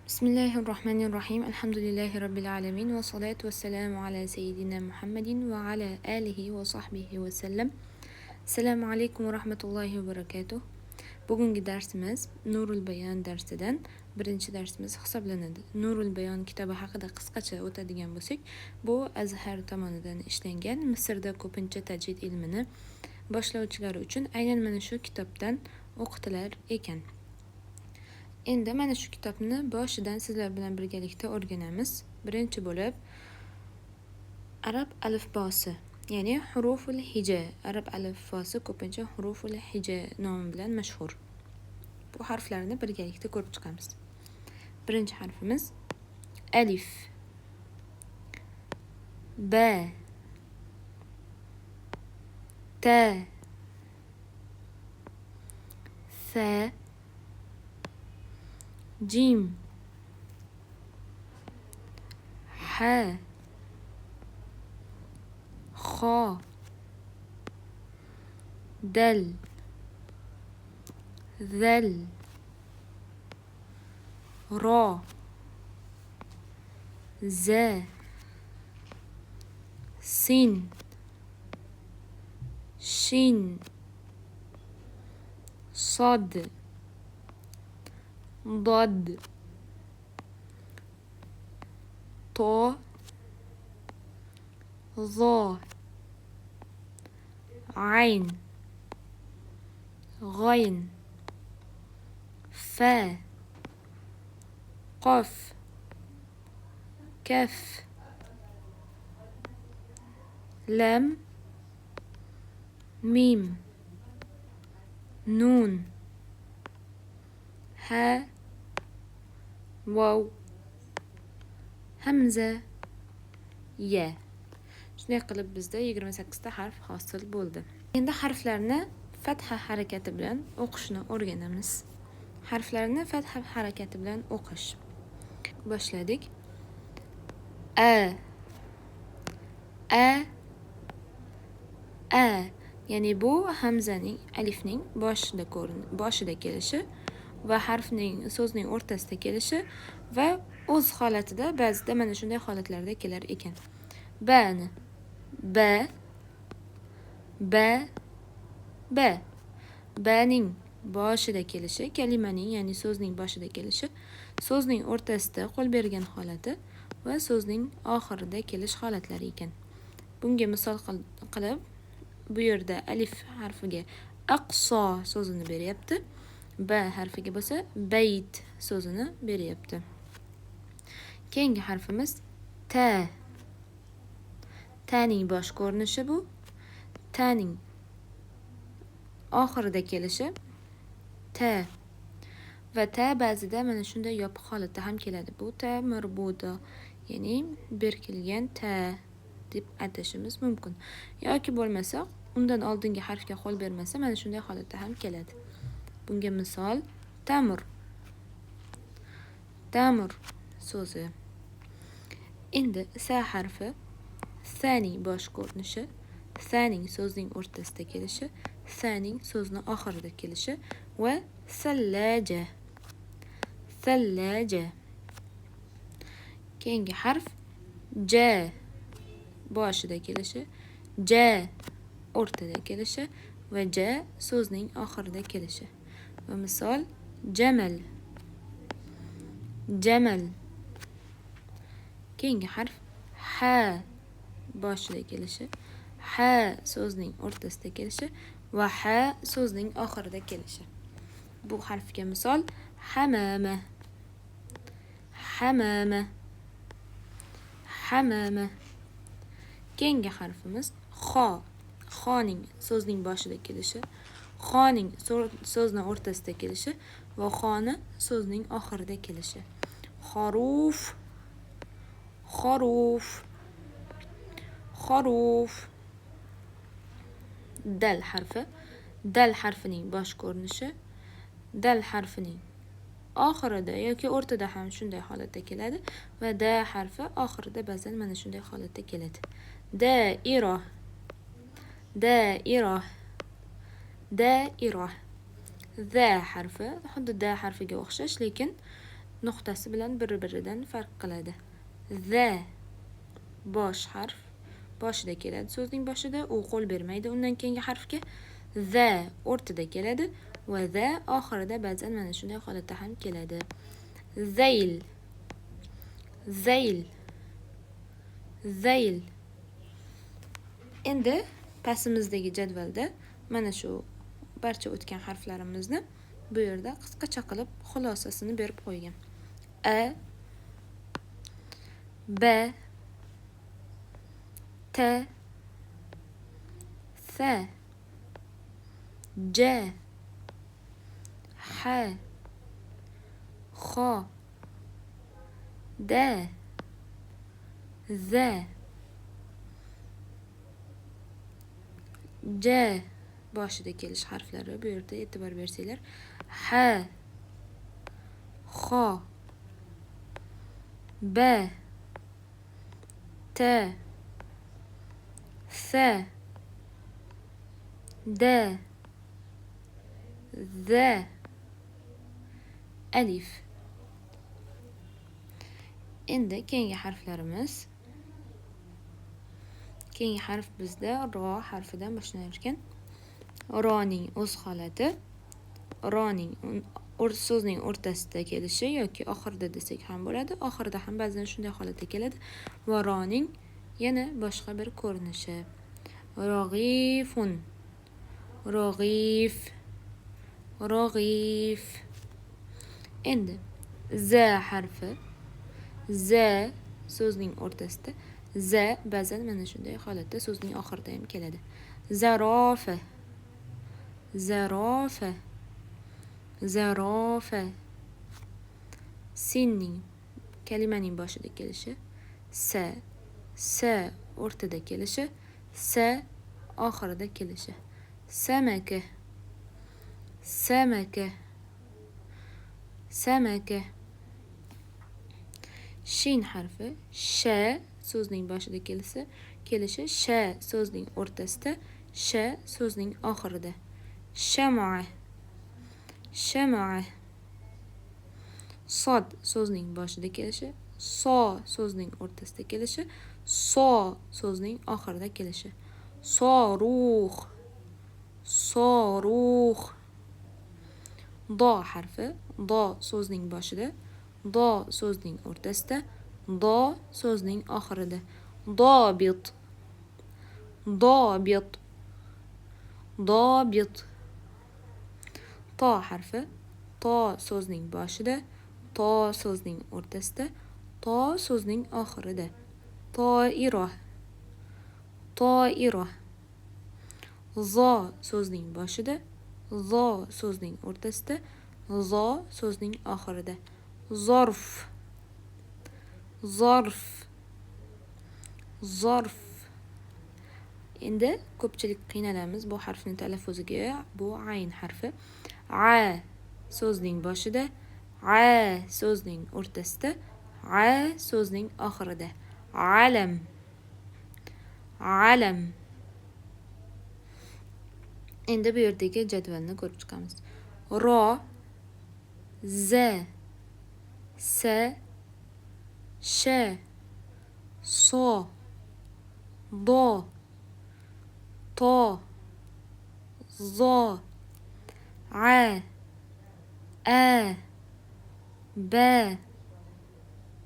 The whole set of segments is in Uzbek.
Bismillahirrahmanirrahim. Alhamdulillahi Rabbil alamin. Ve salatu ve selamu ala seyyidina Muhammedin ve ala alihi ve sahbihi ve sellem. Selamu alaikum ve rahmetullahi ve berekatuh. Bugungi darsimiz Nurul Bayon darsidan birinchi darsimiz hisoblanadi. Nurul Bayon kitobi haqida qisqacha o'tadigan bo'lsak, bu Azhar tomonidan ishlangan Misrda ko'pincha tajvid ilmini boshlovchilar uchun aynan mana shu kitobdan o'qitilar ekan. Endi mana shu kitobni boshidan sizlar bilan birgalikda o'rganamiz. Birinchi bo'lib arab alifbosi, ya'ni huruful hija. Arab alifbosi ko'pincha huruful hija nomi bilan mashhur. Bu harflarni birgalikda ko'rib chiqamiz. Birinchi harfimiz alif, ba, ta, sa, jim, ha, kha, dal, zal, ra, za, sin, shin, sad, ضاد، طا، ظا، عين، غين، فا، قاف، كاف، لام، ميم، نون، ها، واو، hamza, ya. Shunday qilib bizda 28 ta harf hosil bo'ldi. Endi harflarni fatha harakati bilan o'qishni o'rganamiz. Harflarni fatha harakati bilan o'qish. Boshladik. A, a, a. Ya'ni bu hamzaning, alifning boshida kelishi va harfning, so'zning o'rtasida kelishi va o'z holatida ba'zida mana shunday holatlarda kelar ekan. Bani ba, ba, ba. Baning boshida kelishi, kalimaning, ya'ni so'zning boshida kelishi, so'zning o'rtasida qo'l bergan holati va so'zning oxirida kelish holatlari ekan. Bunga misol qilib, bu yerda alif harfiga aqso so'zini beryapti. Ba harfiga bo'lsa bayt so'zini beryapti. Keyingi harfimiz ta. Ta'ning bosh ko'rinishi bu. Ta'ning oxirida kelishi ta. Va ta ba'zida mana shunday yopiq holatda ham keladi. Bu ta marbuta, ya'ni berkilgan ta deb atashimiz mumkin. Yoki bo'lmasa, undan oldingi harfga qo'l bermasa, mana shunday holatda ham keladi. Bunga misol tamr. Tamr so'zi. Endi sa harfi, saning bosh ko'rinishi, saning so'zning o'rtasida kelishi, saning so'zning oxirida kelishi va sallaja. Sallaja. Keyingi harf ja boshida kelishi, ja o'rtada kelishi va ja so'zning oxirida kelishi. Va misol jamal. Jamal. Keyingi harf ha boshida kelishi, ha so'zning o'rtasida kelishi va ha so'zning oxirida kelishi. Bu harfga misol hamama. Hamama. Hamama. Keyingi harfimiz xo. Xoning so'zning boshida kelishi, xoning so'zning o'rtasida kelishi va xoni so'zning oxirida kelishi. Xoruf. Xoruf. Xoruf. Dal harfi. Dal harfining bosh ko'rinishi, dal harfining oxirida yoki o'rtada ham shunday holatda keladi va da harfi oxirida ba'zan mana shunday holatda keladi. Daira. Daira. Daira. za harfi xuddi da harfiga o'xshash, lekin nuqtasi bilan bir-biridan farq qiladi. The bosh harf boshida keladi, so'zning boshida, u qo'l bermaydi undan keyingi harfga. The o'rtada keladi va the oxirida ba'zan mana shunday holatda ham keladi. Zayl, zayl, zayl. Endi pastimizdagi jadvalda mana shu barcha o'tgan harflarimizni bu yerda qisqacha qilib xulosasini berib qo'ygan. A, B, T, F, J, H, X, D, Z, J boshida kelish harflari, bu yerda e'tibor bersanglar, H, X, B, T, F, D, Z, alif. Endi keyingi harflarimiz. Keyingi harf bizda ro harfidan boshlangan ekan. Roning o'z holati, roning so'zning o'rtasida kelishi yoki oxirida desak ham bo'ladi. Oxirida ham ba'zan shunday holatda keladi. Va roning yana boshqa bir ko'rinishi. Rog'ifun, rog'if, rog'if. Endi z harfi, z so'zning o'rtasida, z ba'zan mana shunday holatda so'zning oxirida ham keladi. Zarofa, zarofa, zarofa. Sinning kalimaning boshida kelishi, s o'rtada kelishi, s oxirida kelishi. Samaka, samaka, samaka. Shin harfi, sh so'zning boshida kelishi, sh so'zning o'rtasida, sh so'zning oxirida. Shamaa, shamaa. Sod so'zning boshida kelishi, so so'zning o'rtasida kelishi, so so'zning oxirida kelishi. Soruh, soruh. Do harfi, do so'zning boshida, do so'zning o'rtasida, do so'zning oxirida. Dobit, dobit, dobit. To harfi, to so'zning boshida, to so'zning o'rtasida, to so'zning oxirida. Toira, toira. Zo so'zning boshida, zo so'zning o'rtasida, zo so'zning oxirida. Zorf, zorf, zorf. Endi ko'pchilik qiynalamiz bu harfni talaffuziga. Bu ayn harfi. A so'zning boshida, a so'zning o'rtasida, a so'zning oxirida. Alam, alam. Endi bu yerdagi jadvalni ko'rib chiqamiz. Ro, z, s, sh, so, do, to, zo, a, b,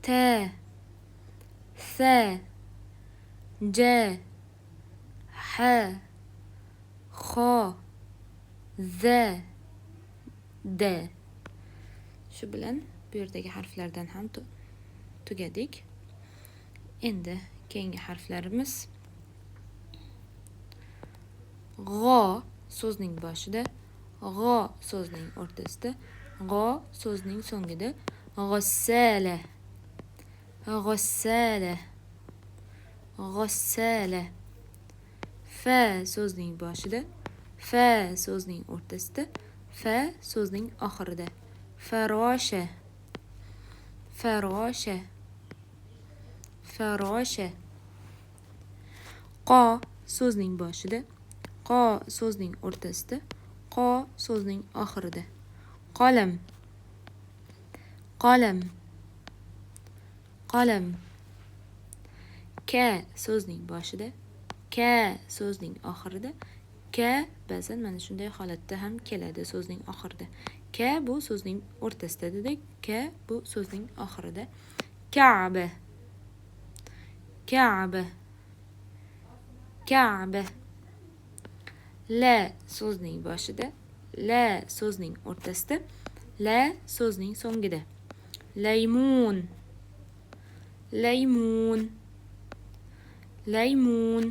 t, th, j, h, x, z, d. Shu bilan bu yerdagi harflardan ham tugadik. Endi keyingi harflarimiz. G'o so'zning boshida, g'o so'zning o'rtasida, g'o so'zning so'ngida. G'assala, g'assala, g'assala. Fa so'zning boshida, fa so'zning o'rtasida, fa so'zning oxirida. Farosha, farosha, farosha. Qo so'zning boshida, qo so'zning o'rtasida, qo so'zning oxirida. Qalam, qalam, qalam. Ka so'zning boshida, ka so'zning oxirida, ka ba'zan mana shunday holatda ham keladi so'zning oxirida. Ka bu so'zning o'rtasida dedik, ka bu so'zning oxirida. Ka'ba, ka'ba, ka'ba. La so'zning boshida, la so'zning o'rtasida, la so'zning so'ngida. Laymun, laymun, laymun.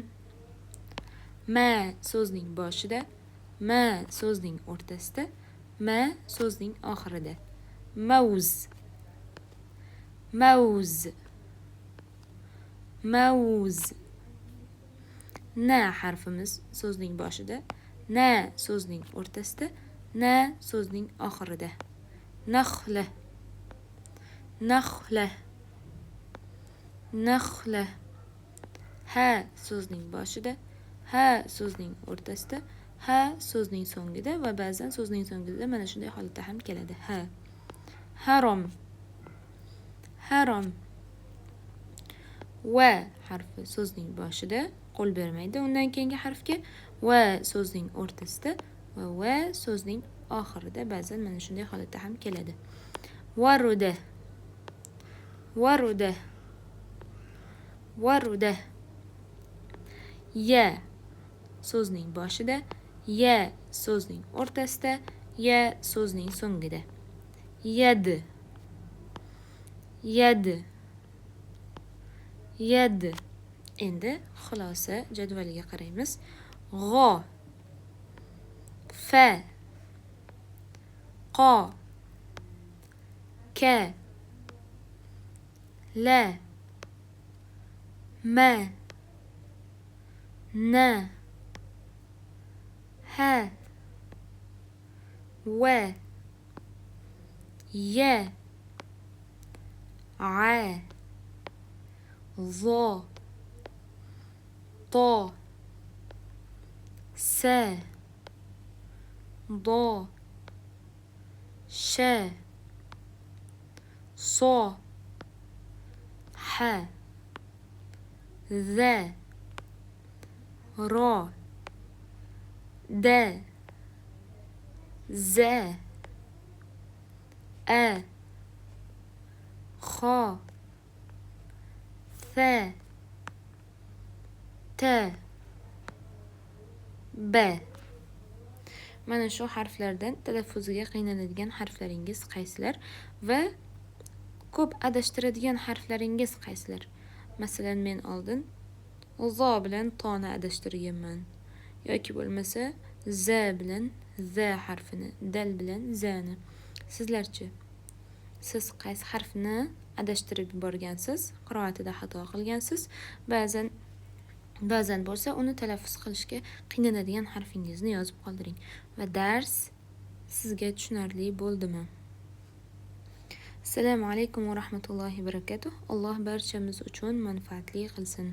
Ma so'zning boshida, ma so'zning o'rtasida, ma so'zning oxirida. Mavz, mavz, mavz. Na harfimiz so'zning boshida, na so'zning o'rtasida, na so'zning oxirida. Naxla, naxla, naxla. Ha so'zning boshida, ha so'zning o'rtasida, ha so'zning so'ngida va ba'zan so'zning so'ngida mana shunday holatda ham keladi. Ha. Harom, harom. Va harfi so'zning boshida, qo'l bermaydi undan keyingi harfga. Va so'zning o'rtasida va so'zning oxirida ba'zan mana shunday holatda ham keladi. Varuda, varuda, varuda. Ya so'zning boshida, ya so'zning o'rtasida, ya so'zning so'ngida. Yad, yad, yad. Endi xulosa jadvaliga qaraymiz. G'o, fa, qo, ka, la, ma, na, ha, wa, ya, a, ظا، طا، سا، ضا، شا، صا، حا، ذا، را، دا، زا، أ، خا، ثا، تا، ba. Mana shu harflardan talaffuziga qiynaladigan harflaringiz qaysilar va ko'p adashtiradigan harflaringiz qaysilar? Masalan, men oldin zo bilan toni adashtirganman yoki bo'lmasa za bilan za harfini, dal bilan zani. Sizlarchi? Siz qaysi harfni adashtirib borgansiz, qiroatida xato qilgansiz? Ba'zan bo'lsa uni talaffuz qilishga qiynaladigan harfingizni yozib qoldiring va dars sizga tushunarli bo'ldimi? Assalomu alaykum va rahmatullohi va barakatuh. Alloh barchamiz uchun manfaatli qilsin.